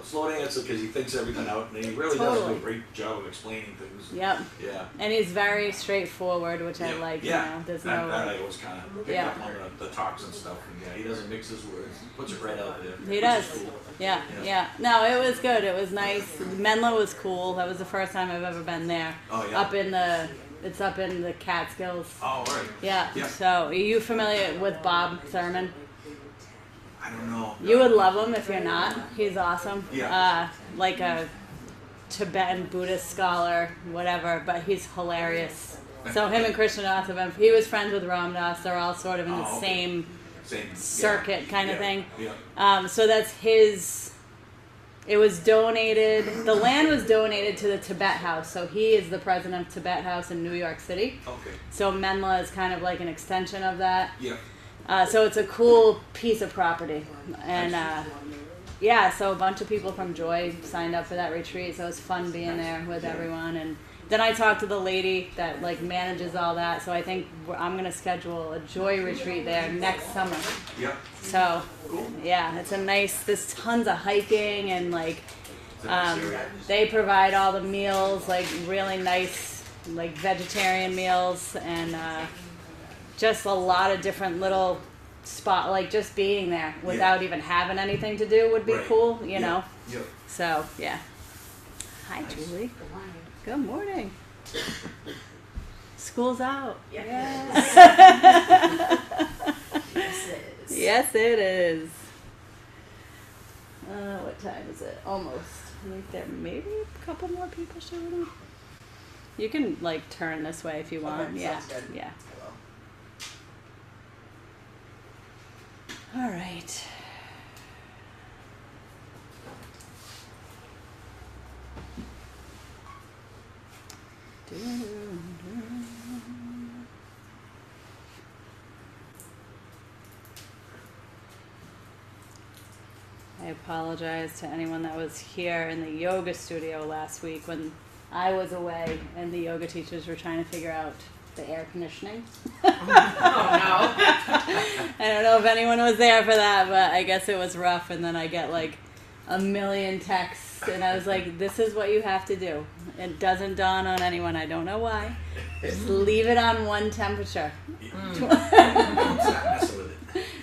slow dance because he thinks everything out, and he really does do a great job of explaining things. Yep. Yeah. And he's very straightforward, which I like. Yeah. You know, there's that no. I always kind of pick up on the talks and stuff. And yeah, he doesn't mix his words. He puts it right out there. He does. Cool. Yeah. No, it was good. It was nice. Menlo was cool. That was the first time I've ever been there. Oh yeah. It's up in the Catskills. Oh right. Yeah. So, are you familiar with Bob Thurman? I don't know. You would love him if you're not. He's awesome. Yeah. Like a Tibetan Buddhist scholar, whatever, but he's hilarious. So him and Krishna Das have been, he was friends with Ram Dass. They're all sort of in the same circuit kind of thing. Yeah. So that's his, it was donated, the land was donated to the Tibet House. So he is the president of Tibet House in New York City. Okay. So Menla is kind of like an extension of that. Yeah. So it's a cool piece of property. And so a bunch of people from Joy signed up for that retreat. So it was fun being there with everyone. And then I talked to the lady that like manages all that. So I think I'm going to schedule a Joy retreat there next summer. Yeah. So it's a nice, there's tons of hiking and like they provide all the meals, like really nice like vegetarian meals and just a lot of different little spot, like just being there without even having anything to do would be cool, you know? Yep. So, yeah. Hi, Julie. Good morning. School's out. Yes. Yes, it is. Yes, it is. What time is it? Almost. I think there may be a couple more people showing up. You can, like, turn this way if you want. Okay, yeah. sounds good. Yeah. Hello. All right. I apologize to anyone that was here in the yoga studio last week when I was away and the yoga teachers were trying to figure out the air conditioning. Oh no. I don't know if anyone was there for that, but I guess it was rough. And then I get like a million texts, and I was like, this is what you have to do. It doesn't dawn on anyone. I don't know why. Just leave it on one temperature.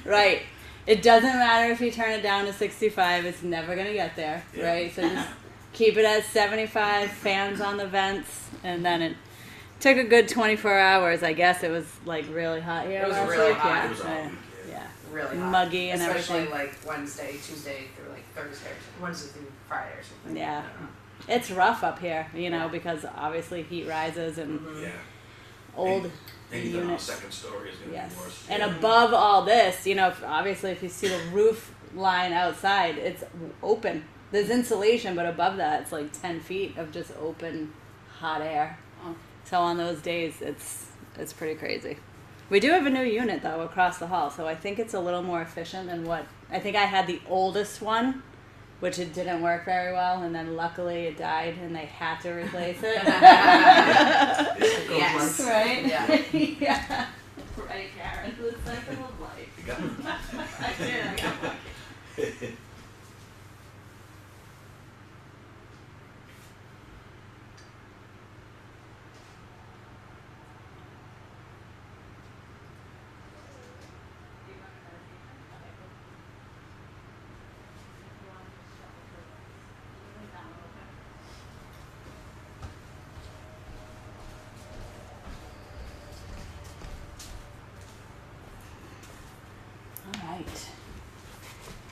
Right. It doesn't matter if you turn it down to 65. It's never going to get there, right? So just keep it at 75, fans on the vents, and then it took a good 24 hours. I guess it was like really hot here. It was last really week. hot. Yeah. It was all week, Yeah. Really hot. Muggy and especially everything. like Wednesday, Tuesday through like Thursday, Wednesday through Friday or something. Yeah. I don't know. It's rough up here, you know, because obviously heat rises and Yeah. old Anything on the units. second story is going to be worse. And above all this, you know, obviously if you see the roof line outside, it's open. There's insulation, but above that, it's like 10 feet of just open, hot air. So on those days, it's pretty crazy. We do have a new unit, though, across the hall, so I think it's a little more efficient than what... I think I had the oldest one, which it didn't work very well, and then luckily it died, and they had to replace it. Yes. Right? Yeah. Yeah. Right, Karen. The cycle of life. You got it. I did. I got lucky.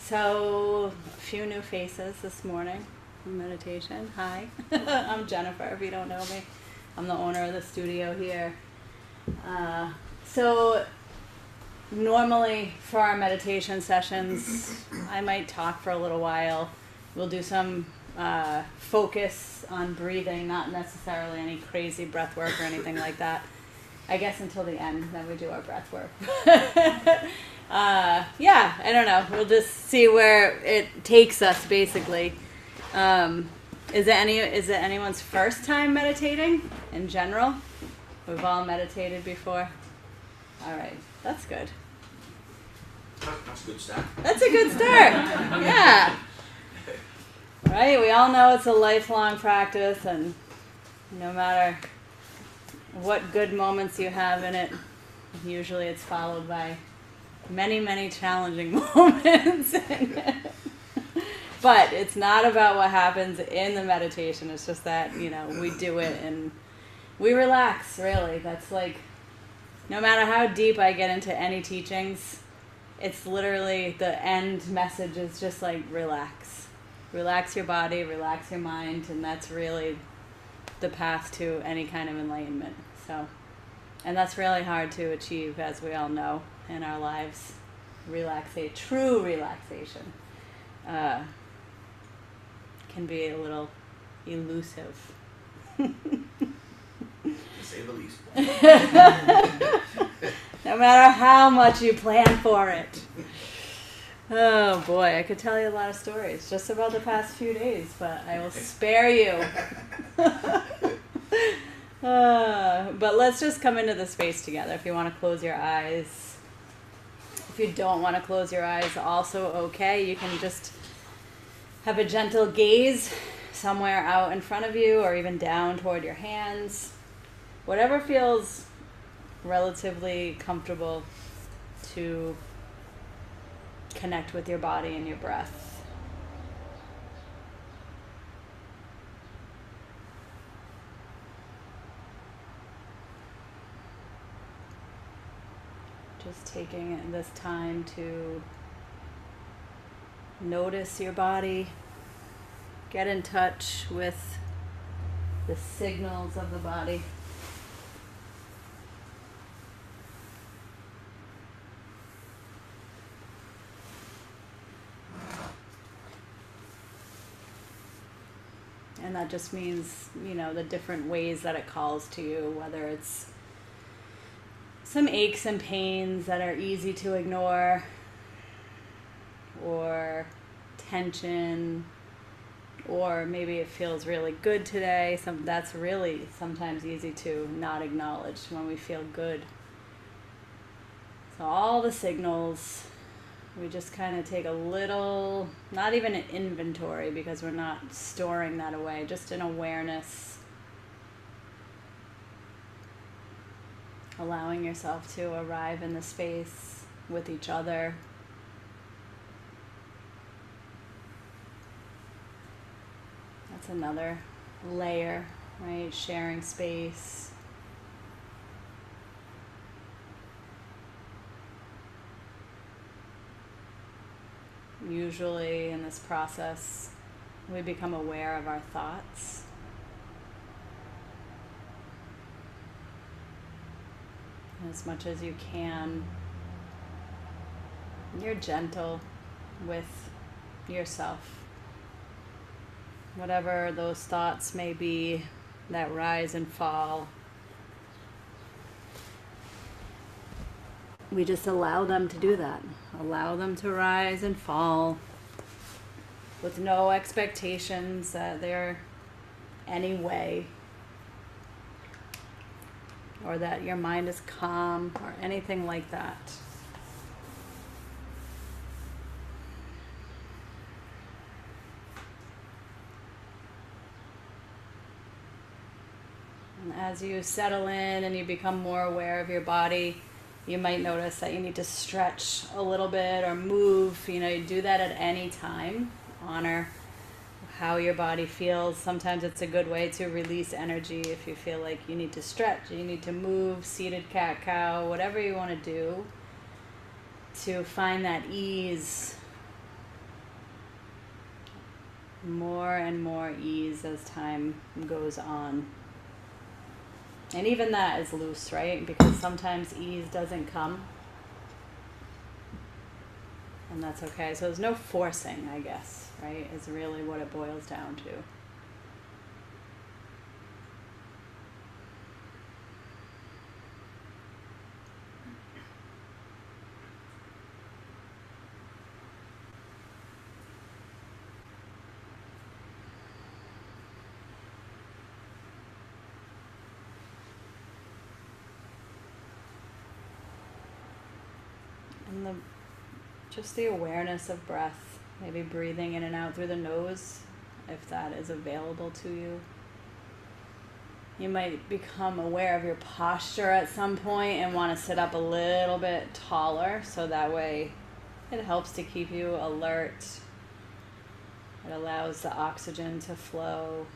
So, a few new faces this morning in meditation. Hi, I'm Jennifer, if you don't know me. I'm the owner of the studio here. So, normally for our meditation sessions, I might talk for a little while. We'll do some focus on breathing, not necessarily any crazy breath work or anything like that. I guess until the end, then we do our breath work. Yeah, I don't know. We'll just see where it takes us, basically. Is it anyone's first time meditating in general? We've all meditated before. All right, that's good. That's a good start. That's a good start. Yeah. all know it's a lifelong practice, and no matter what good moments you have in it, usually it's followed by many, many challenging moments. But it's not about what happens in the meditation. It's just that, we do it and we relax, really. That's like, no matter how deep I get into any teachings, it's literally the end message is just like relax. Relax your body, relax your mind, and that's really the path to any kind of enlightenment. So, and that's really hard to achieve, as we all know, in our lives. True relaxation can be a little elusive. To say the least. No matter how much you plan for it. Oh boy, I could tell you a lot of stories just about the past few days, but I will spare you. But let's just come into the space together. If you want to close your eyes. If you don't want to close your eyes, also okay. You can just have a gentle gaze somewhere out in front of you or even down toward your hands. Whatever feels relatively comfortable to connect with your body and your breath. Just taking this time to notice your body, get in touch with the signals of the body. And that just means, the different ways that it calls to you, whether it's some aches and pains that are easy to ignore, or tension, or maybe it feels really good today. That's really sometimes easy to not acknowledge when we feel good. So all the signals, we just kind of take a little, not even an inventory because we're not storing that away, just an awareness. Allowing yourself to arrive in the space with each other. That's another layer, right? Sharing space. Usually in this process, we become aware of our thoughts. As much as you can, you're gentle with yourself. Whatever those thoughts may be that rise and fall, we just allow them to do that. Allow them to rise and fall with no expectations that they're any way, or that your mind is calm or anything like that. And as you settle in and you become more aware of your body, you might notice that you need to stretch a little bit or move. You do that at any time. Honor how your body feels. Sometimes it's a good way to release energy if you feel like you need to stretch, you need to move, seated cat-cow, whatever you want to do to find that ease. More and more ease as time goes on. And even that is loose, right? Because sometimes ease doesn't come. And that's okay. So there's no forcing, I guess, right? Is really what it boils down to. And just the awareness of breath, maybe breathing in and out through the nose if that is available to you. You might become aware of your posture at some point and want to sit up a little bit taller, so that way it helps to keep you alert. It allows the oxygen to flow.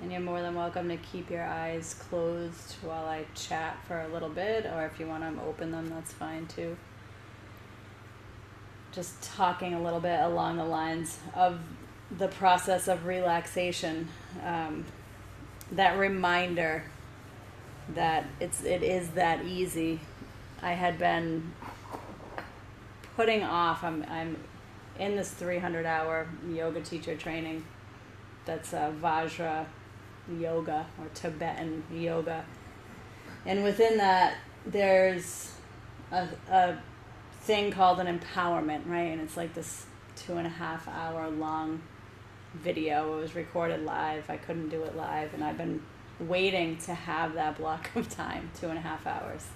And you're more than welcome to keep your eyes closed while I chat for a little bit, or if you want to open them, that's fine too. Just talking a little bit along the lines of the process of relaxation, that reminder that it is that easy. I had been putting off, I'm in this 300-hour yoga teacher training that's Vajra yoga or Tibetan yoga, and within that there's a thing called an empowerment, right? And it's like this 2.5 hour long video. It was recorded live. I couldn't do it live, and I've been waiting to have that block of time, 2.5 hours,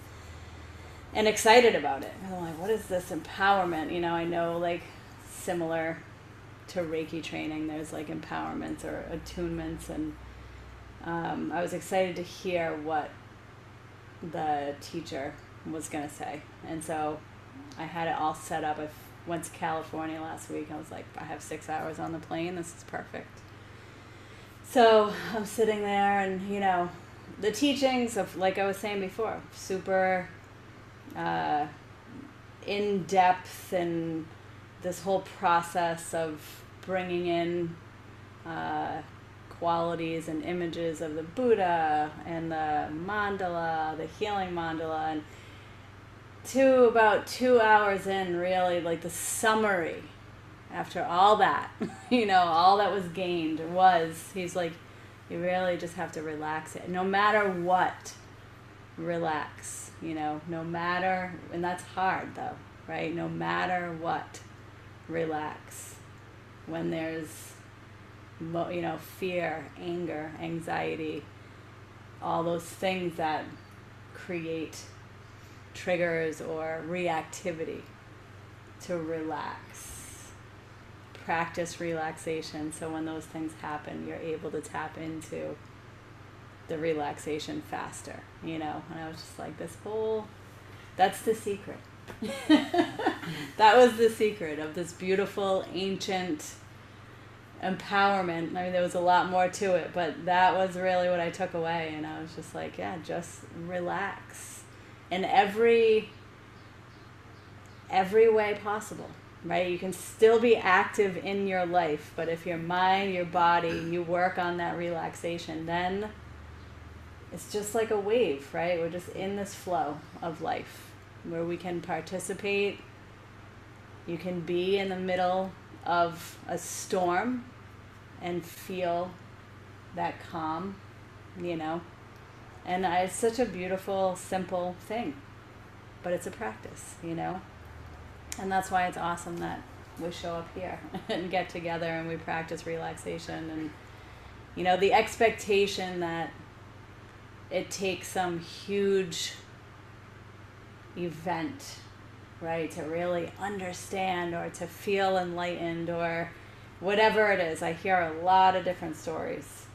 and excited about it. I'm like, what is this empowerment? You know, I know, like, similar to Reiki training, there's like empowerments or attunements, and I was excited to hear what the teacher was going to say. And so I had it all set up. I went to California last week. I was like, I have 6 hours on the plane. This is perfect. So I'm sitting there, and, you know, the teachings of, like I was saying before, super in depth, and this whole process of bringing in qualities and images of the Buddha and the mandala, the healing mandala, and about 2 hours in, really, like, the summary after all that, you know, all that was gained was, he's like, you really just have to relax it. No matter what, relax, you know, no matter, and that's hard though, right? No matter what, relax. When there's, you know, fear, anger, anxiety, all those things that create triggers or reactivity, to relax. Practice relaxation, so when those things happen, you're able to tap into the relaxation faster, you know. And I was just like, that's the secret. That was the secret of this beautiful ancient empowerment. I mean, there was a lot more to it, but that was really what I took away. And I was just like, yeah, just relax in every way possible, right? You can still be active in your life, but if your mind, your body, you work on that relaxation, then it's just like a wave, right? We're just in this flow of life where we can participate. You can be in the middle of a storm and feel that calm, you know. And it's such a beautiful, simple thing, but it's a practice, you know. And that's why it's awesome that we show up here and get together and we practice relaxation. And, you know, the expectation that it takes some huge event, right, to really understand or to feel enlightened or whatever it is. I hear a lot of different stories.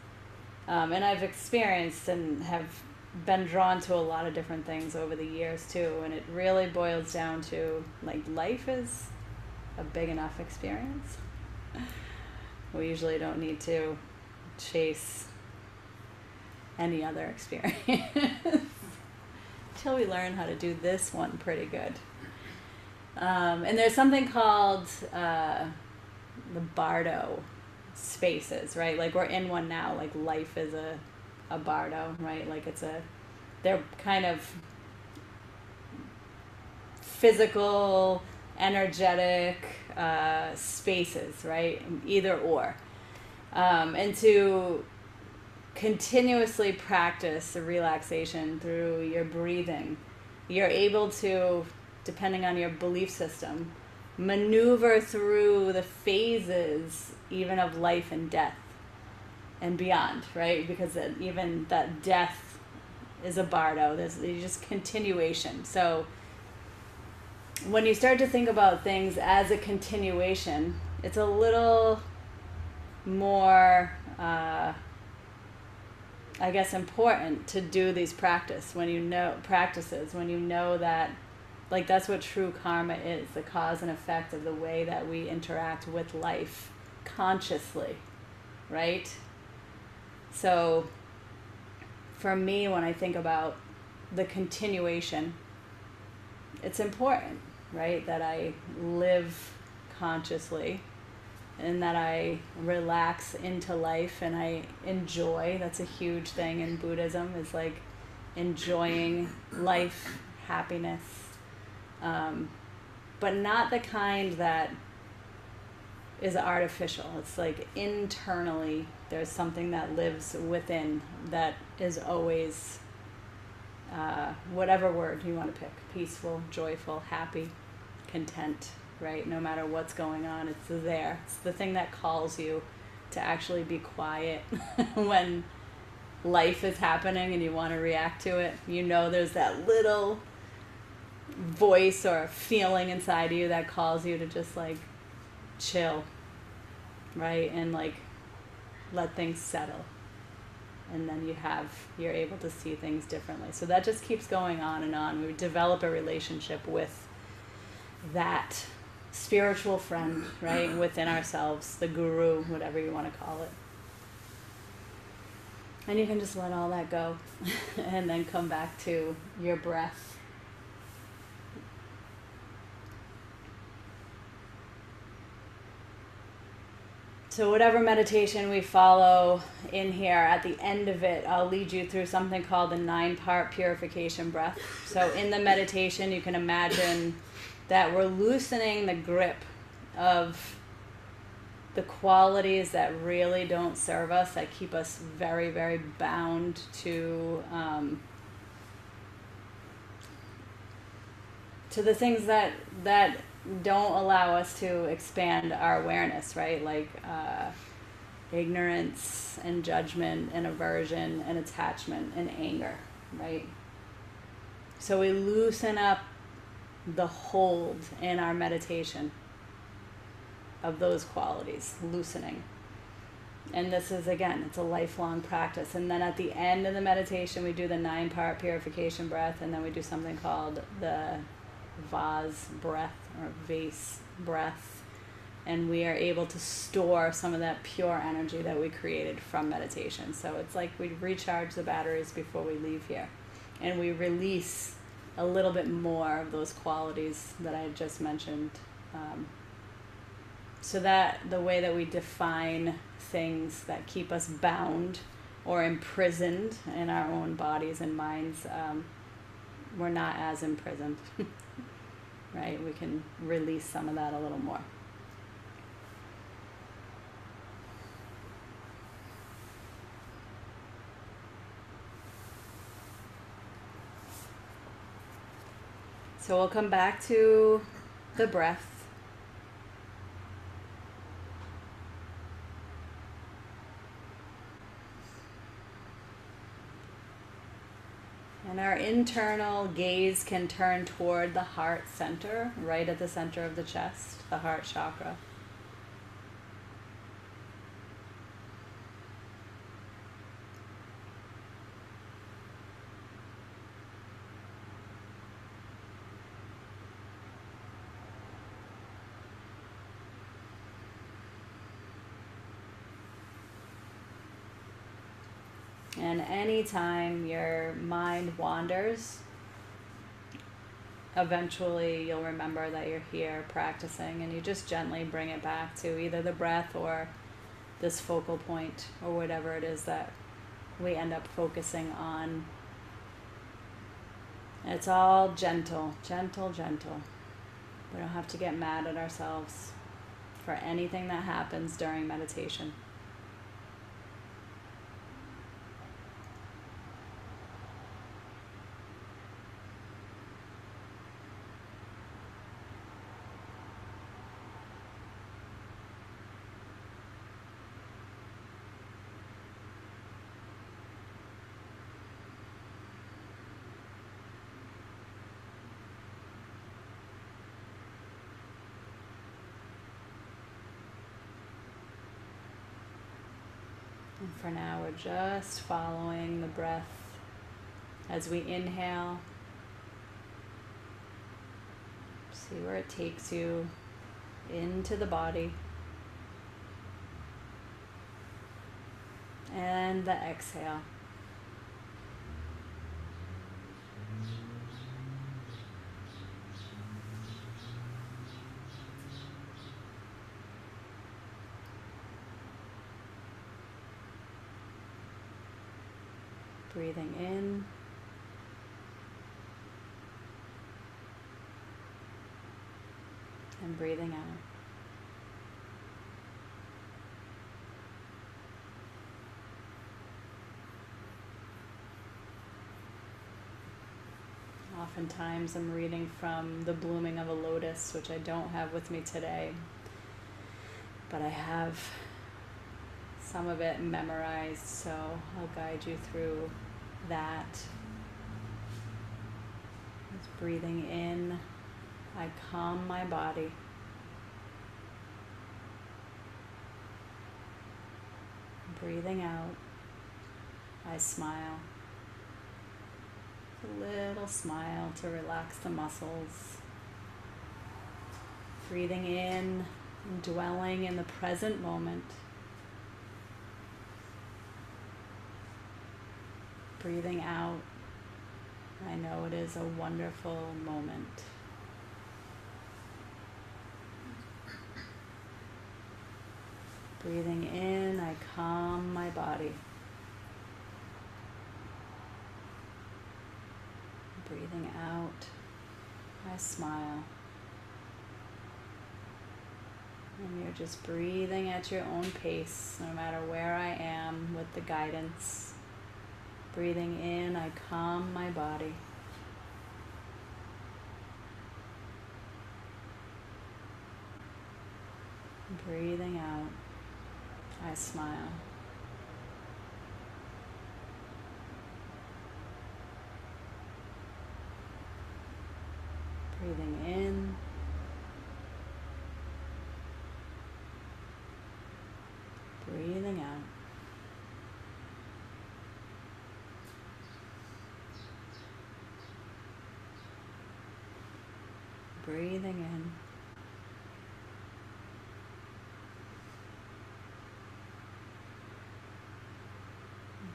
And I've experienced and have been drawn to a lot of different things over the years too. And it really boils down to, like, life is a big enough experience. We usually don't need to chase any other experience until we learn how to do this one pretty good. And there's something called the Bardo spaces, right? Like, we're in one now. Like, life is a Bardo, right? Like, they're kind of physical, energetic spaces, right? Either or. And to continuously practice the relaxation through your breathing, you're able to, depending on your belief system, maneuver through the phases even of life and death. and beyond, right? Because even that death is a bardo. There's just continuation. So when you start to think about things as a continuation, it's a little more, I guess, important to do these practices when you know that, like, that's what true karma is, the cause and effect of the way that we interact with life consciously, right? So for me, when I think about the continuation, it's important, right, that I live consciously and that I relax into life and I enjoy. That's a huge thing in Buddhism, is like enjoying life, happiness, but not the kind that is artificial. It's like internally there's something that lives within that is always, whatever word you want to pick, peaceful, joyful, happy, content, right? No matter what's going on, it's there. It's the thing that calls you to actually be quiet when life is happening and you want to react to it. You know there's that little voice or feeling inside you that calls you to just like chill, right? And like let things settle. And then you're able to see things differently. So that just keeps going on and on. We develop a relationship with that spiritual friend, right, within ourselves, the guru, whatever you want to call it. And you can just let all that go and then come back to your breath. So whatever meditation we follow in here, at the end of it, I'll lead you through something called the 9-part purification breath. So in the meditation, you can imagine that we're loosening the grip of the qualities that really don't serve us, that keep us very, very bound to the things that don't allow us to expand our awareness, right? Like ignorance and judgment and aversion and attachment and anger, right? So we loosen up the hold in our meditation of those qualities, loosening. And this is, again, it's a lifelong practice. And then at the end of the meditation, we do the 9-part purification breath, and then we do something called the vase breath or vase breath. And we are able to store some of that pure energy that we created from meditation. So it's like we recharge the batteries before we leave here. And we release a little bit more of those qualities that I had just mentioned. So that the way that we define things that keep us bound or imprisoned in our own bodies and minds, we're not as imprisoned, right? We can release some of that a little more. So we'll come back to the breath. And our internal gaze can turn toward the heart center, right at the center of the chest, the heart chakra. And anytime your mind wanders, eventually you'll remember that you're here practicing, and you just gently bring it back to either the breath or this focal point or whatever it is that we end up focusing on. And it's all gentle, gentle, gentle. We don't have to get mad at ourselves for anything that happens during meditation. And for now, we're just following the breath as we inhale. See where it takes you into the body. And the exhale. Breathing in. And breathing out. Oftentimes I'm reading from The Blooming of a Lotus, which I don't have with me today, but I have some of it memorized, so I'll guide you through that. Just breathing in, I calm my body. Breathing out, I smile. A little smile to relax the muscles. Breathing in and dwelling in the present moment. Breathing out, I know it is a wonderful moment. Breathing in, I calm my body. Breathing out, I smile. And you're just breathing at your own pace, no matter where I am with the guidance. Breathing in, I calm my body. Breathing out, I smile. Breathing in. Breathing out. Breathing in.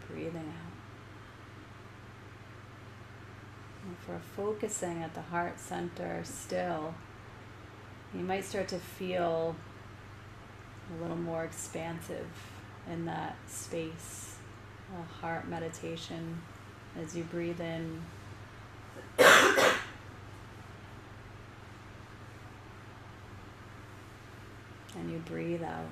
Breathing out. If we're focusing at the heart center still, you might start to feel a little more expansive in that space, a heart meditation as you breathe in. And you breathe out.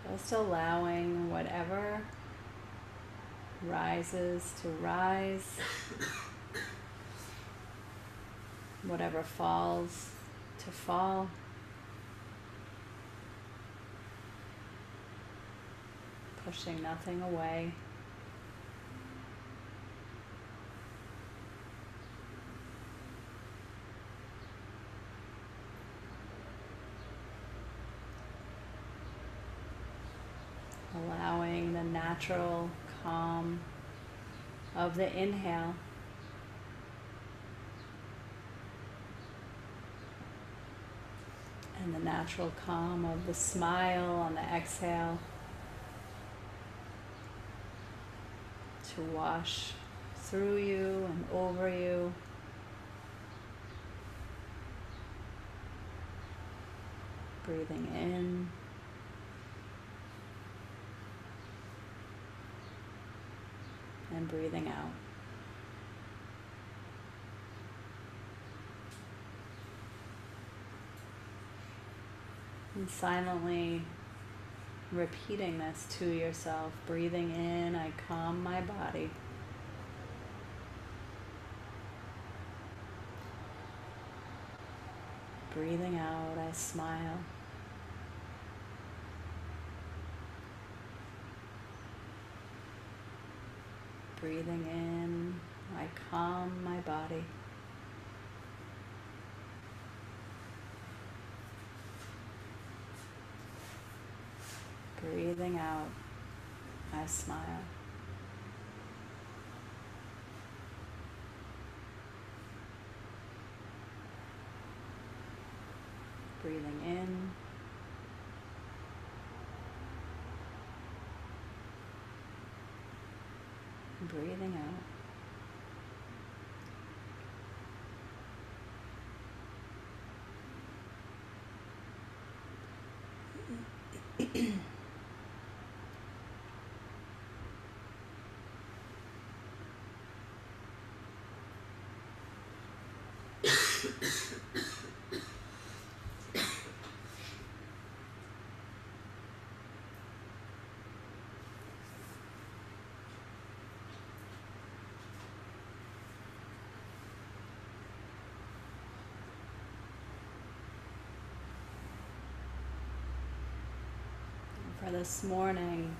Just allowing whatever rises to rise, whatever falls to fall. Pushing nothing away. Allowing the natural calm of the inhale and the natural calm of the smile on the exhale to wash through you and over you. Breathing in. And breathing out. And silently repeating this to yourself. Breathing in, I calm my body. Breathing out, I smile. Breathing in, I calm my body. Breathing out, I smile. Breathing in. Breathing out. For this morning,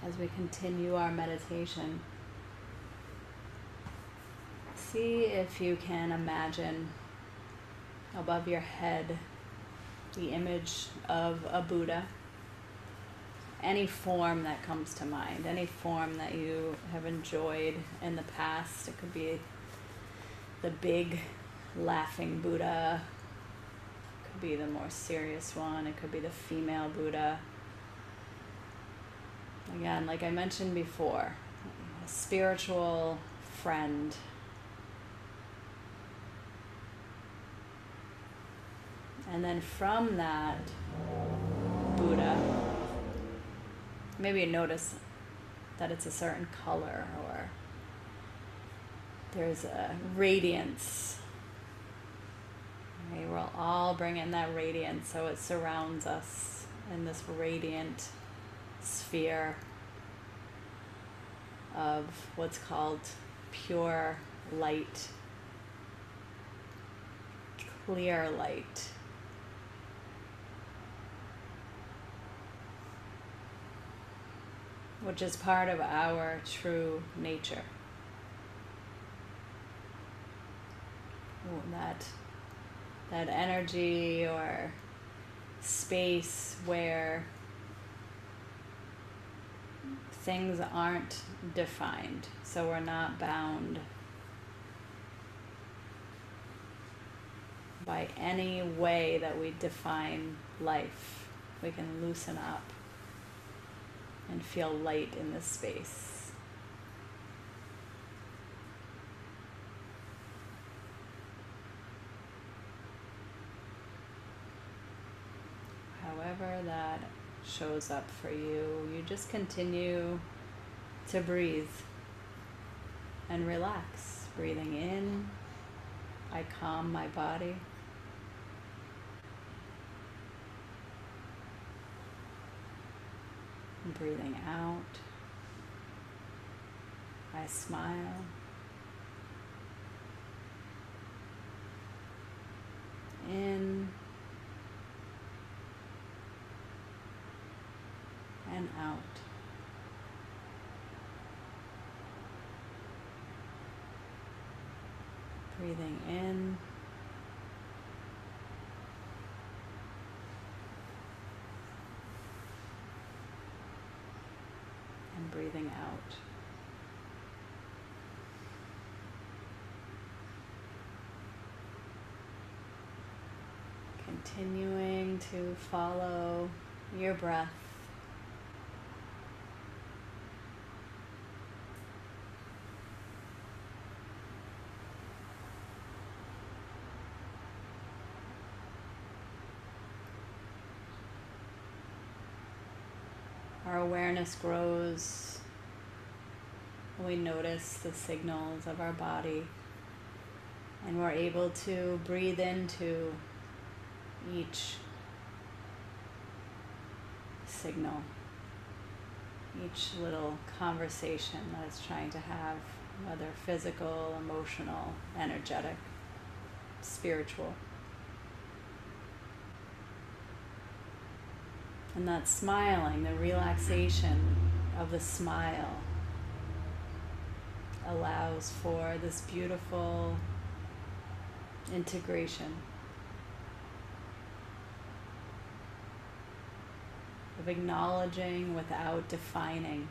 as we continue our meditation, see if you can imagine above your head the image of a Buddha. Any form that comes to mind, any form that you have enjoyed in the past. It could be the big laughing Buddha, it could be the more serious one, it could be the female Buddha. Again, like I mentioned before, a spiritual friend. And then from that Buddha, maybe you notice that it's a certain color, or there's a radiance. Okay, we'll all bring in that radiance so it surrounds us in this radiant sphere of what's called pure light, clear light. Which is part of our true nature. That energy or space where things aren't defined, so we're not bound by any way that we define life. We can loosen up and feel light in this space. However that shows up for you, you just continue to breathe and relax. Breathing in, I calm my body. Breathing out, I smile. In and out. Breathing in and breathing out. Continuing to follow your breath. Our awareness grows when we notice the signals of our body, and we're able to breathe into each signal, each little conversation that it's trying to have, whether physical, emotional, energetic, spiritual. And that smiling, the relaxation of the smile, allows for this beautiful integration of acknowledging without defining.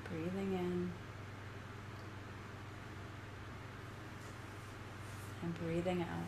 Breathing in and breathing out.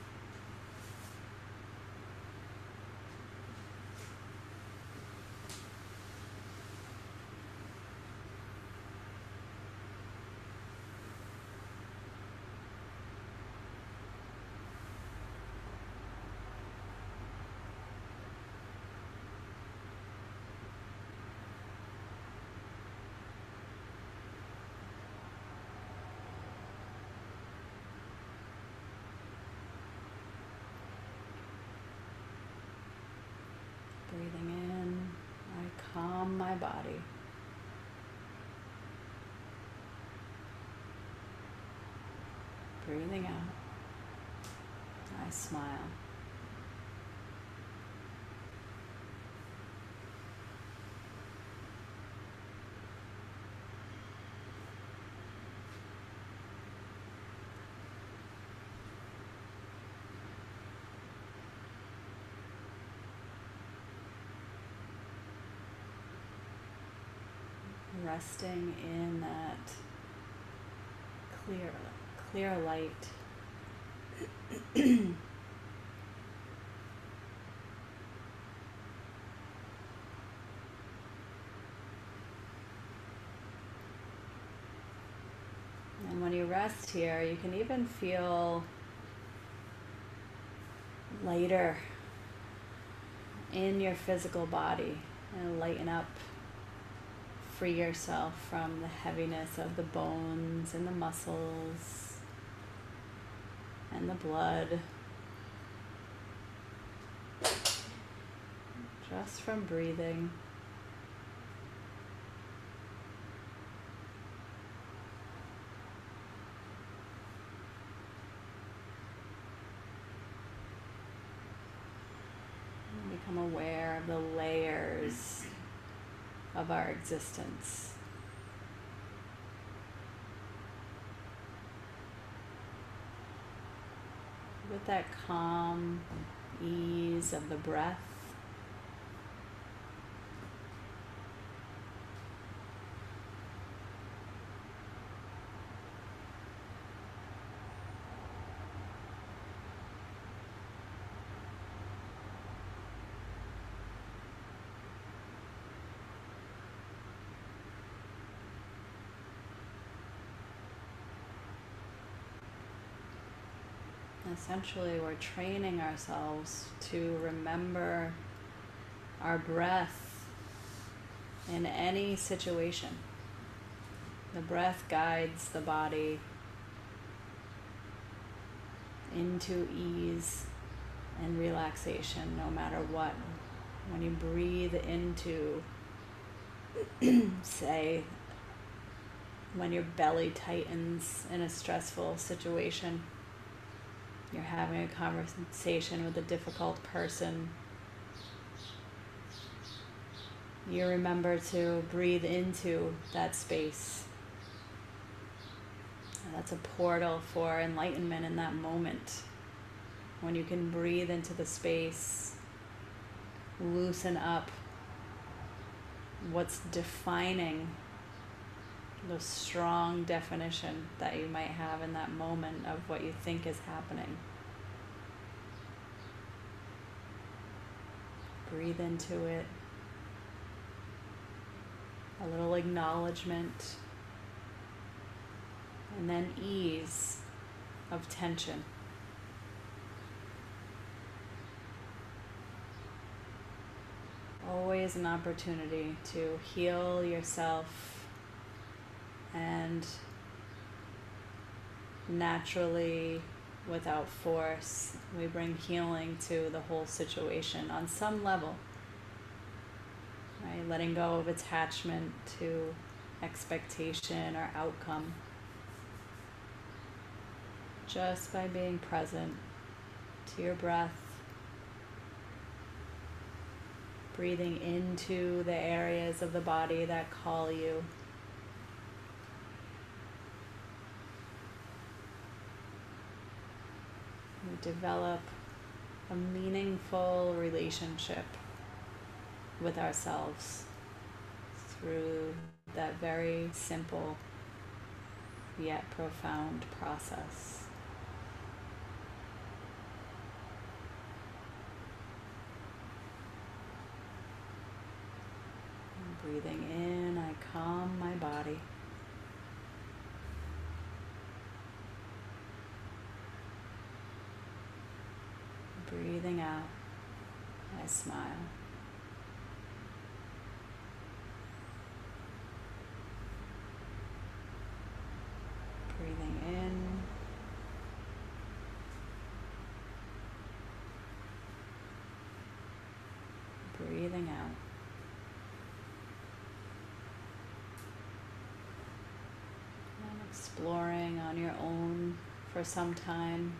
Breathing in, I calm my body. Breathing out, I smile. Resting in that clear light. And when you rest here, you can even feel lighter in your physical body and lighten up. Free yourself from the heaviness of the bones and the muscles and the blood. Just from breathing. And become aware of the layers of our existence. With that calm ease of the breath, essentially, we're training ourselves to remember our breath in any situation. The breath guides the body into ease and relaxation no matter what. When you breathe into, say, when your belly tightens in a stressful situation, you're having a conversation with a difficult person, you remember to breathe into that space. And that's a portal for enlightenment in that moment. When you can breathe into the space, loosen up what's defining the strong definition that you might have in that moment of what you think is happening. Breathe into it. A little acknowledgement. And then ease of tension. Always an opportunity to heal yourself and naturally, without force, we bring healing to the whole situation on some level. Right? Letting go of attachment to expectation or outcome. just by being present to your breath, breathing into the areas of the body that call you. We develop a meaningful relationship with ourselves through that very simple yet profound process. Breathing in, I calm my body. Breathing out, I smile. Breathing in. Breathing out. And exploring on your own for some time.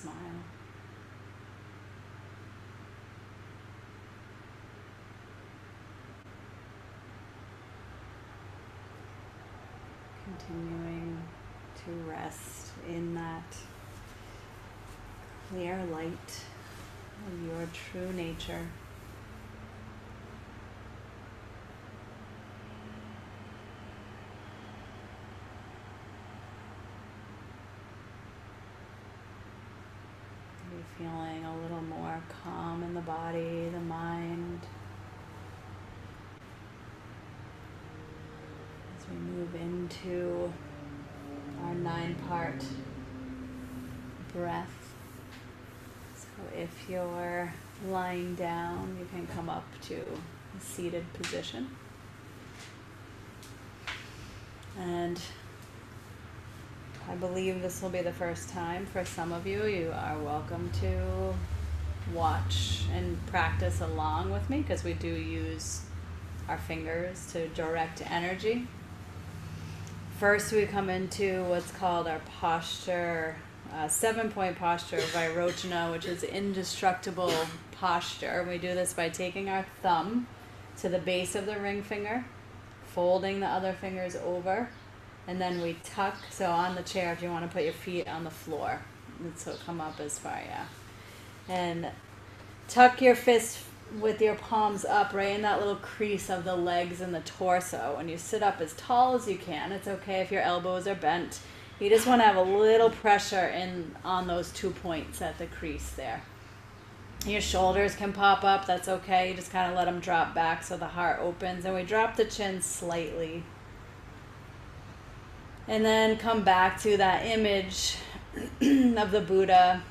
smile. Continuing to rest in that clear light of your true nature. You're feeling a little more calm in the body, the mind. As we move into our 9-part breath. So if you're lying down, you can come up to a seated position. And I believe this will be the first time for some of you. You are welcome to watch and practice along with me, because we do use our fingers to direct energy. First, we come into what's called our posture, 7-point posture of Vairochana, which is indestructible posture. We do this by taking our thumb to the base of the ring finger, folding the other fingers over, and then we tuck. So on the chair, if you want to put your feet on the floor, and so come up as far, yeah. And tuck your fist with your palms up right in that little crease of the legs and the torso, and you sit up as tall as you can. It's okay if your elbows are bent. You just want to have a little pressure in on those 2 points at the crease there. Your shoulders can pop up, that's okay. You just kind of let them drop back so the heart opens, and we drop the chin slightly. And then come back to that image of the Buddha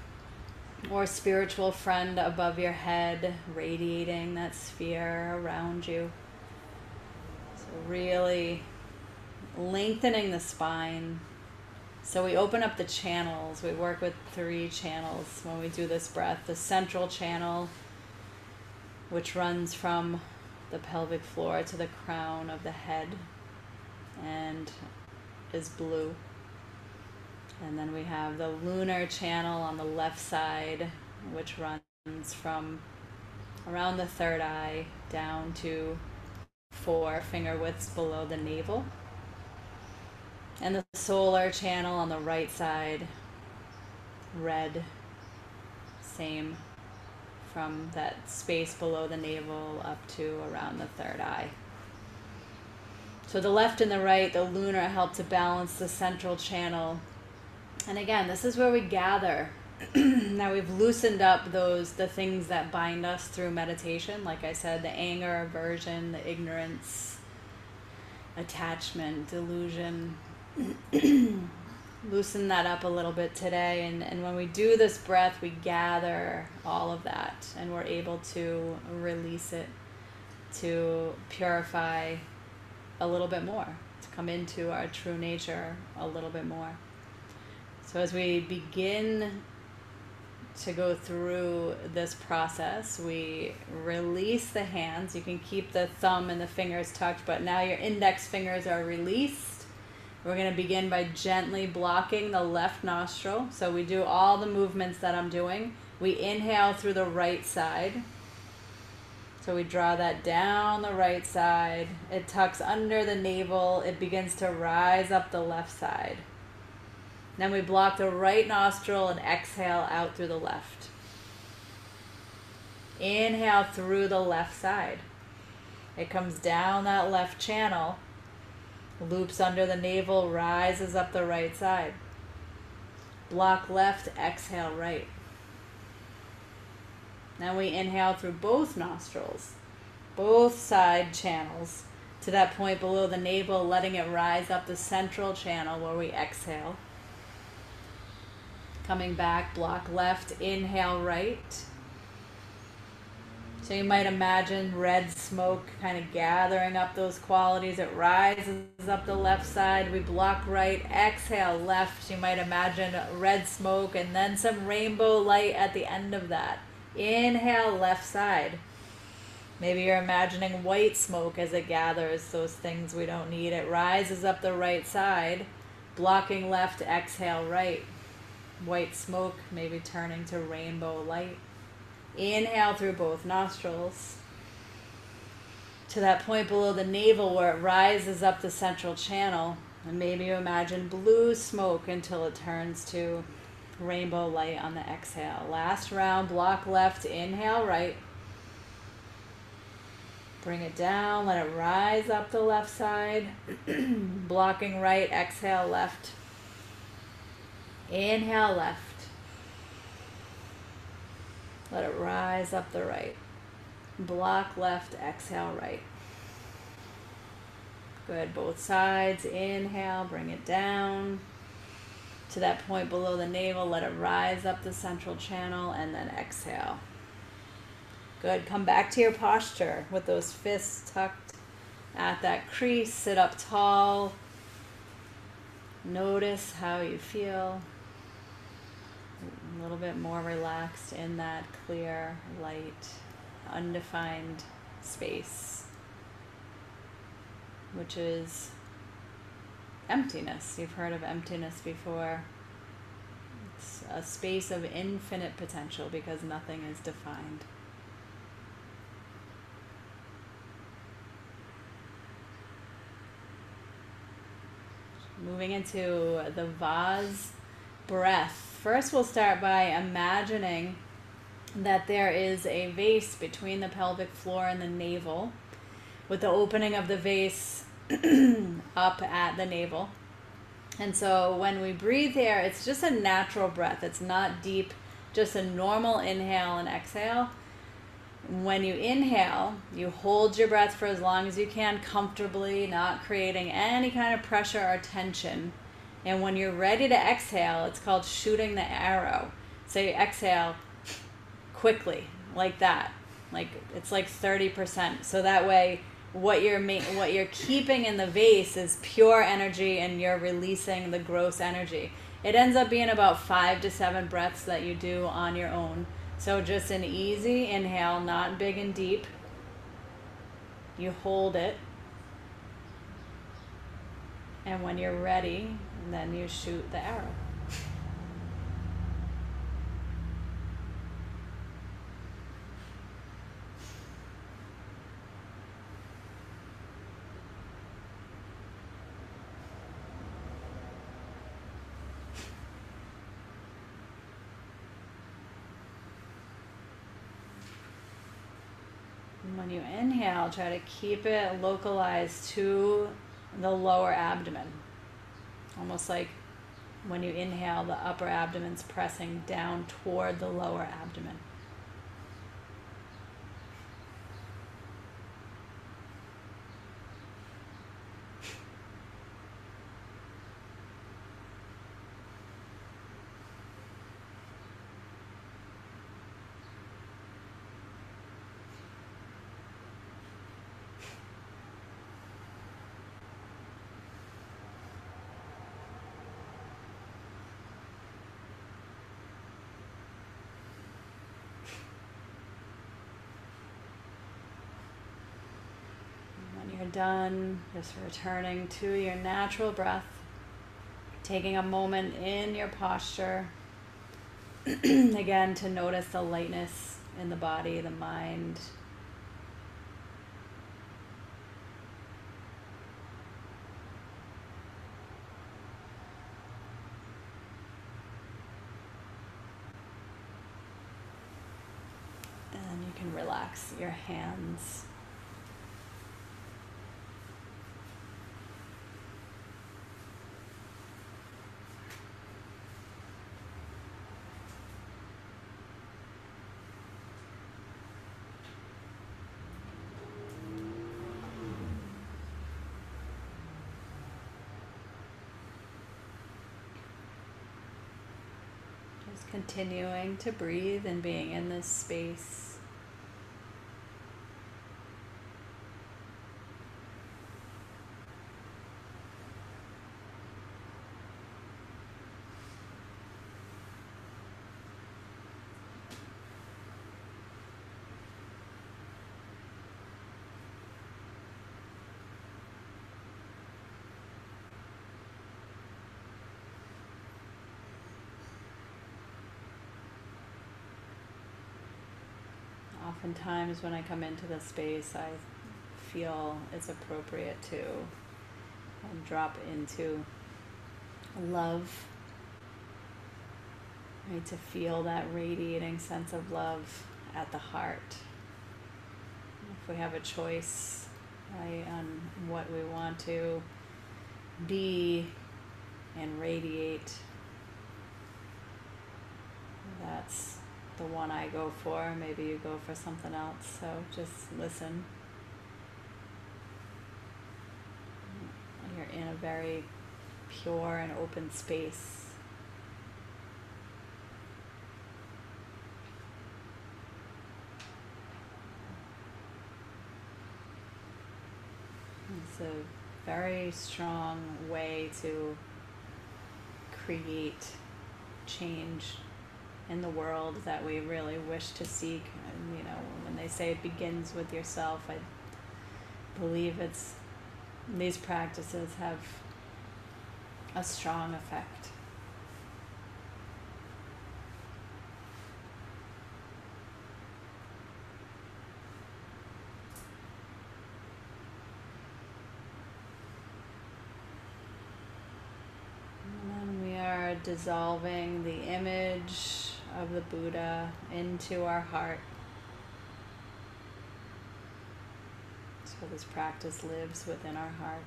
or spiritual friend above your head, radiating that sphere around you. So really lengthening the spine. So we open up the channels. We work with 3 channels when we do this breath. The central channel, which runs from the pelvic floor to the crown of the head and is blue. And then we have the lunar channel on the left side, which runs from around the third eye down to 4 finger widths below the navel. And the solar channel on the right side, red, same from that space below the navel up to around the third eye. So the left and the right, the lunar, help to balance the central channel. And again, this is where we gather. Now we've loosened up the things that bind us through meditation. Like I said, the anger, aversion, the ignorance, attachment, delusion. Loosen that up a little bit today. And when we do this breath, we gather all of that, and we're able to release it, to purify a little bit more, to come into our true nature a little bit more. So as we begin to go through this process, we release the hands. You can keep the thumb and the fingers tucked, but now your index fingers are released. We're going to begin by gently blocking the left nostril. So we do all the movements that I'm doing. We inhale through the right side. So we draw that down the right side. It tucks under the navel. It begins to rise up the left side. Then we block the right nostril and exhale out through the left. Inhale through the left side. It comes down that left channel, loops under the navel, rises up the right side. Block left, exhale right. Now we inhale through both nostrils, both side channels, to that point below the navel, letting it rise up the central channel where we exhale. Coming back, block left, inhale right. So you might imagine red smoke kind of gathering up those qualities. It rises up the left side. We block right, exhale left. You might imagine red smoke and then some rainbow light at the end of that. Inhale left side. Maybe you're imagining white smoke as it gathers those things we don't need. It rises up the right side, blocking left, exhale right. white smoke, maybe turning to rainbow light. Inhale through both nostrils to that point below the navel where it rises up the central channel. And maybe you imagine blue smoke until it turns to rainbow light on the exhale. Last round, block left, inhale right. Bring it down, let it rise up the left side. Blocking right, exhale left. Inhale left. Let it rise up the right. Block left, exhale right. Good, both sides. Inhale, bring it down to that point below the navel. Let it rise up the central channel and then exhale. Good, come back to your posture with those fists tucked at that crease. Sit up tall. Notice how you feel. A little bit more relaxed in that clear, light, undefined space, which is emptiness. You've heard of emptiness before. It's a space of infinite potential because nothing is defined. Moving into the vase breath. First, we'll start by imagining that there is a vase between the pelvic floor and the navel, with the opening of the vase up at the navel. And so when we breathe here, it's just a natural breath. It's not deep, just a normal inhale and exhale. When you inhale, you hold your breath for as long as you can comfortably, not creating any kind of pressure or tension. And when you're ready to exhale, it's called shooting the arrow. So you exhale quickly, like that. Like it's like 30%. So that way, what you're keeping in the vase is pure energy, and you're releasing the gross energy. It ends up being about 5 to 7 breaths that you do on your own. So just an easy inhale, not big and deep. You hold it. And when you're ready, then you shoot the arrow. And when you inhale, try to keep it localized to the lower abdomen. Almost like when you inhale, the upper abdomen's pressing down toward the lower abdomen. You're done, just returning to your natural breath, taking a moment in your posture, again to notice the lightness in the body, the mind. And then you can relax your hands. Continuing to breathe and being in this space. oftentimes when I come into the space, I feel it's appropriate to drop into love, right? To feel that radiating sense of love at the heart. If we have a choice, right, on what we want to be and radiate, that's the one I go for. Maybe you go for something else, so just listen. You're in a very pure and open space. It's a very strong way to create change in the world that we really wish to seek. And, you know, when they say it begins with yourself, I believe these practices have a strong effect. Dissolving the image of the Buddha into our heart. So this practice lives within our heart.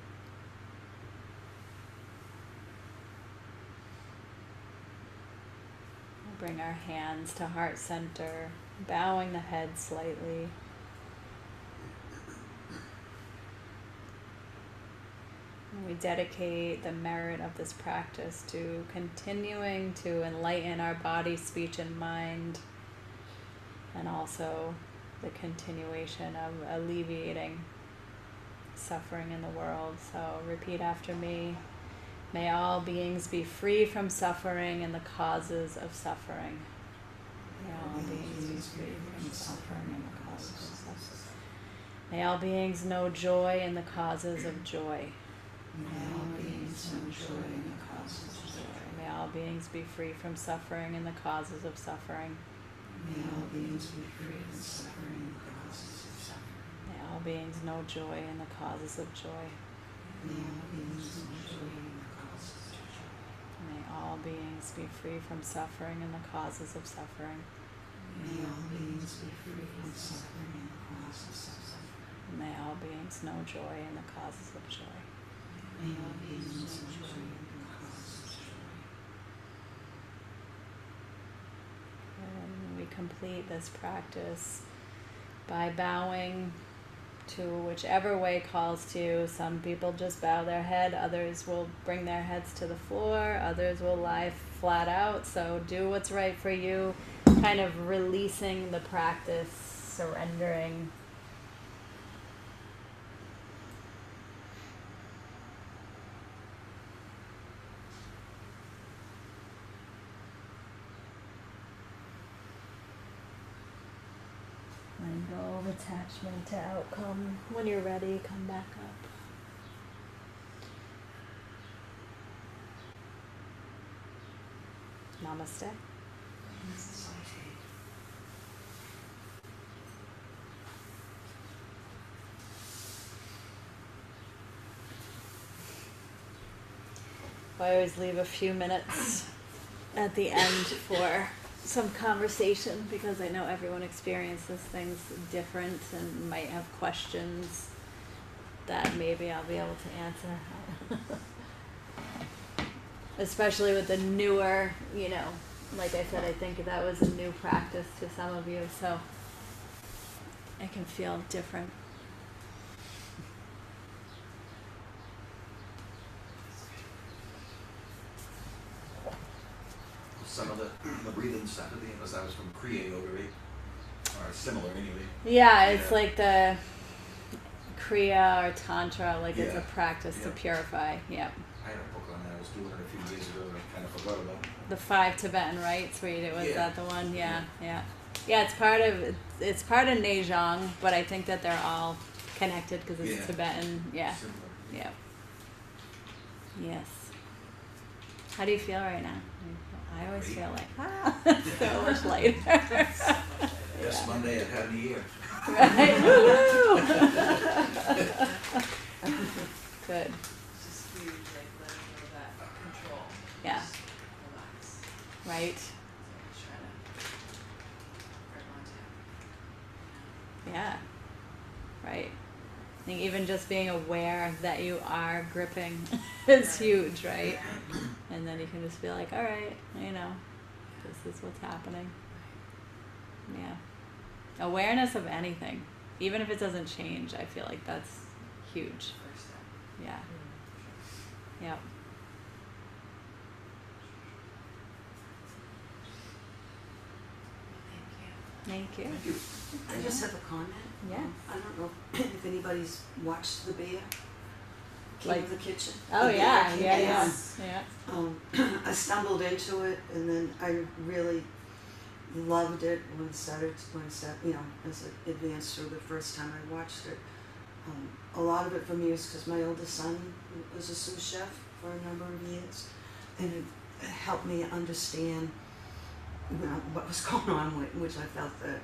We'll bring our hands to heart center, bowing the head slightly. We dedicate the merit of this practice to continuing to enlighten our body, speech, and mind, and also the continuation of alleviating suffering in the world. So repeat after me. May all beings be free from suffering and the causes of suffering. May all beings be free from suffering and the causes of suffering. May all beings know joy and the causes of joy. May all beings know joy and the causes of joy. May all beings be free from suffering and the causes of suffering. May all beings be free from suffering and the causes of suffering. May all beings know joy and the causes of joy. May all beings know joy and the causes of joy. May all beings be free from suffering and the causes of suffering. May all beings be free from suffering and the causes of suffering. May all beings know joy and the causes of joy. May all beings know joy and the causes of joy. And we complete this practice by bowing to whichever way calls to you. Some people just bow their head, others will bring their heads to the floor, others will lie flat out. So do what's right for you, kind of releasing the practice, surrendering. Letting go of attachment to outcome. When you're ready, come back up. Namaste. I always leave a few minutes at the end for some conversation because I know everyone experiences things different and might have questions that maybe I'll be able to answer. Especially with the newer, you know, like I said, I think that was a new practice to some of you, so it can feel different. Some of the breathing stuff at the end, that was from Kriya Yoga, right? Or similar anyway. Yeah, it's like the Kriya or Tantra, like it's a Yeah. practice to Yeah. purify. Yep. I had a book on that. I was doing it a few years ago and I kind of forgot about it. The 5 Tibetan rites, where you was Yeah. that the one? Yeah, yeah. Yeah, it's part of Neijong, but I think that they're all connected because it's Yeah. Tibetan. Yeah. Similar. Yeah. Yes. How do you feel right now? I always feel like, so much lighter. Best Yeah. Monday I've had in a year. Right? Woo-hoo! Good. It's just huge, like letting go of that control. Yeah. Just relax. Right. So just try to grab onto it. Yeah. Right. I think even just being aware that you are gripping is Right. huge, right? And then you can just be like, all right, you know, this is what's happening. Yeah. Awareness of anything, even if it doesn't change, I feel like that's huge. First step. Yeah. Yep. Thank you. Thank you. Thank you. I just have a comment. Yeah. I don't know if anybody's watched The Bear, King Like- of the Kitchen. Oh The Bear yeah, King. yeah, yeah, Yes. yeah. I stumbled into it, and then I really loved it when you know, as it advanced through the first time I watched it. A lot of it for me is because my oldest son was a sous chef for a number of years, and it helped me understand, you know, what was going on, which I felt that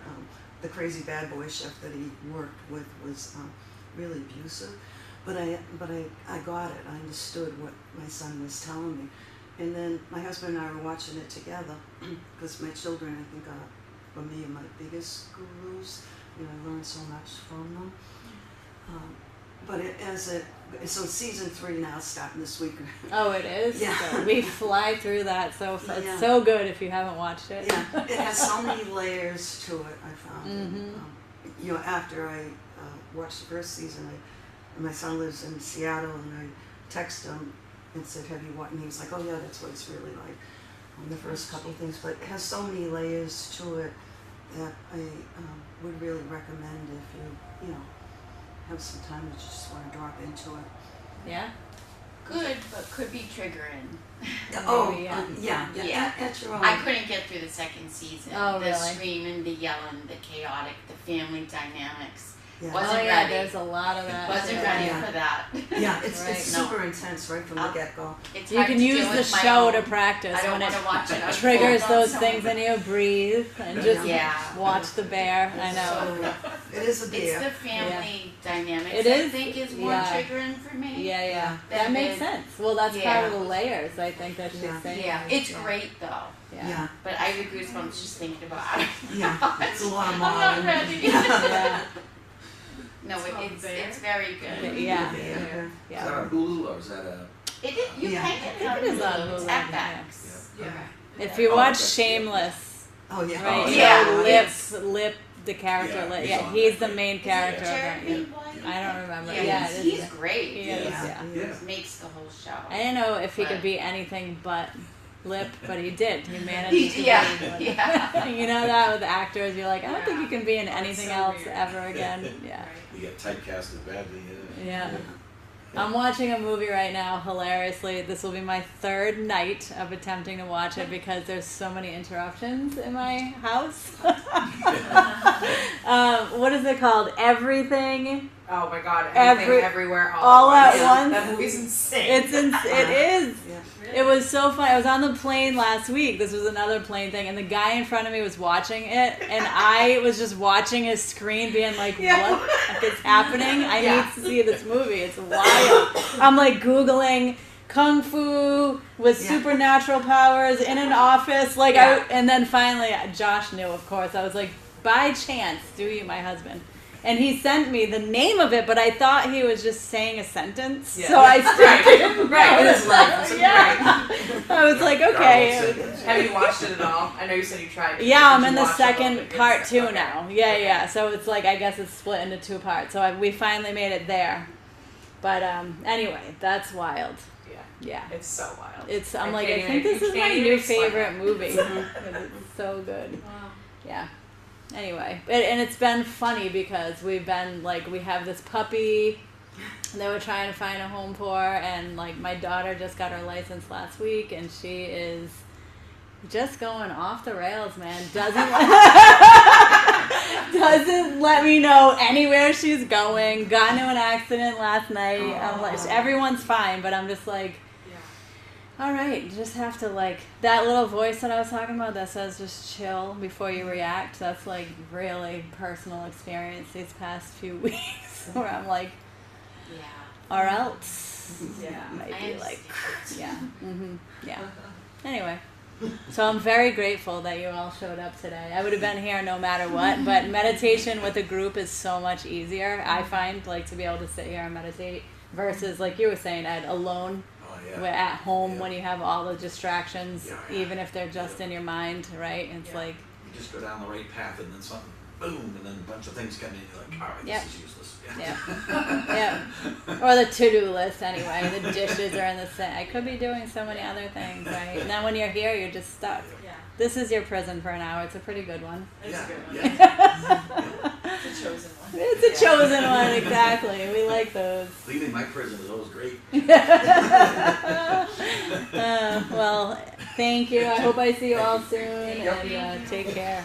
the crazy bad boy chef that he worked with was really abusive. But I got it. I understood what my son was telling me. And then my husband and I were watching it together because my children, I think, are, for me, are my biggest gurus. You know, I learned so much from them. So season 3 now is starting this week. Oh, it is. Yeah. So we fly through that so fast. Yeah. It's so good if you haven't watched it. Yeah, it has so many layers to it, I found. Mhm. You know, after I watched the first season, my son lives in Seattle, and I texted him and said, have you watched? And he was like, oh yeah, that's what it's really like. The first couple of things, but it has so many layers to it that I would really recommend if you know, have some time that you just want to drop into it. Yeah. Good, but could be triggering. Maybe, yeah. Yeah. Yeah. At your own. I couldn't get through the second season. Oh, the really? screaming, the yelling, the chaotic, the family dynamics. Yeah. Wasn't Oh yeah, ready. there's a lot of that. Wasn't too. ready Yeah. for that. Yeah, it's Right. super intense right from the I'll- get-go. It's You hard can to use deal the with my show own. to practice I don't when want it to watch it. triggers unfold on those someone. things in you. Breathe and just Yeah. watch the bear. I know. So, it is a It's beer. the family dynamics. It I is, think is more yeah. triggering for me. Yeah, yeah. Yeah. That makes Then- sense. Well, that's part Yeah. of the layers. I think that she's Yeah. saying. Yeah, it's great though. Yeah. Yeah, But I have goosebumps just thinking about it. yeah. It's a lot of I'm not modern. ready. Yeah. No, it's very good. Yeah. Yeah. Is that Yeah. on Hulu or is that a? It is, you Yeah. can get it on It is on Hulu. It's Hulu, FX. Yeah. If you Oh, watch okay. Shameless, Oh yeah. right? Oh, yeah. Lip, It's- Lip, the character. Yeah, Lip. he's Yeah, on he's that. the main Is character it of that. Jeremy Yeah. White? I don't remember. Yeah, Yeah, he's it is. great. He is, yeah. Yeah. Makes the whole show. I didn't know if he could But- be anything but Lip, but he did. He managed to Yeah, be Lip. yeah. You know that with actors, you're like, I don't think you can be in That's anything so else weird. ever again. Yeah. Right. You get typecasted badly. Yeah. I'm watching a movie right now, hilariously. This will be my 3rd night of attempting to watch it because there's so many interruptions in my house. What is it called? Everything. Oh my god, Every- everywhere, all at once. once. That movie's insane. It is. Yeah. It was so fun. I was on the plane last week. This was another plane thing, and the guy in front of me was watching it, and I was just watching his screen, being like, Yeah. "What the heck is happening? I Yeah. need to see this movie. It's wild." I'm like googling kung fu with Yeah. supernatural powers in an office, like Yeah. and then finally Josh knew, of course. I was like, "By chance, do you, my husband?" And he sent me the name of it, but I thought he was just saying a sentence, Yeah. so I still didn't know. Right, it is life. It's Yeah. I was like, okay. Have you watched it at all? I know you said you tried. Yeah, Did I'm you in the watch it all? second It's- part too okay. now. Yeah, Okay. yeah. So it's like, I guess it's split into 2 parts. So we finally made it there. But anyway, that's wild. Yeah, Yeah. it's so wild. I'm like, I can't think even- this is you my can't new even explain favorite it. movie. It's so good. Yeah. Anyway, and it's been funny because we've been like, we have this puppy that we're trying to find a home for, and like my daughter just got her license last week, and she is just going off the rails, man. Doesn't let me know anywhere she's going. Got into an accident last night. I'm like, everyone's fine, but I'm just like, Yeah. All right, you just have to like that little voice that I was talking about that says just chill before you react. That's like really personal experience these past few weeks where I'm like, Yeah. or else Yeah. might I be like, understand. yeah. Anyway, so I'm very grateful that you all showed up today. I would have been here no matter what, but meditation with a group is so much easier. I find like to be able to sit here and meditate versus like you were saying, Ed, alone. Oh, yeah. We're at home Yeah. when you have all the distractions, Yeah, yeah. even if they're just in your mind, right? It's Yeah. like, You just go down the right path and then something, boom, and then a bunch of things come in. You're like, all right, Yep. this is useless. yeah. Or the to-do list anyway. The dishes are in the sink. I could be doing so many other things, right? And then when you're here, you're just stuck. Yeah. This is your prison for an hour. It's a pretty good one. It's a good one. Yeah. It's a chosen one. It's a chosen one, exactly. We like those. Leaving my prison is always great. Well, thank you. I hope I see you all soon. Yep. And take care.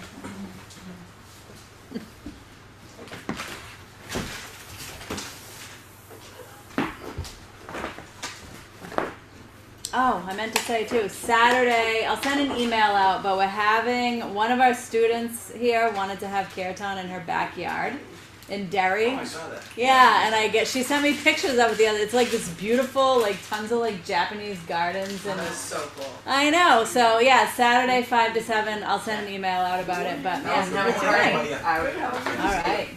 Oh, I meant to say too, Saturday, I'll send an email out, but we're having, one of our students here wanted to have kirtan in her backyard in Derry. Oh, I saw that. Yeah, and she sent me pictures of it the other. It's like this beautiful, like tons of like Japanese gardens and That is so cool. I know. So yeah, Saturday 5 to 7. I'll send an email out about it. But yeah, Sounds no, good. it's All right. great. I would know. All right.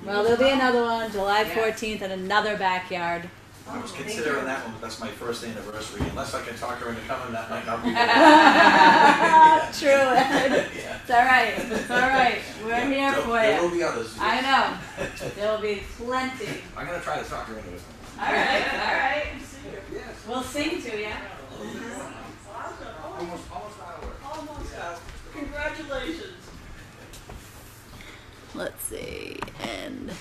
Well, there'll be another one July Yeah. 14th at another backyard. I was considering that one, but that's my first anniversary. Unless I can talk her into coming, that might not be. True. Ed. Yeah. It's all right. It's all right. We're here for There will you. be others. I know. There will be plenty. I'm gonna try to talk her into it. All right. All right. Yes. We'll sing to you. Almost out of work. Almost out. Congratulations. Let's see. And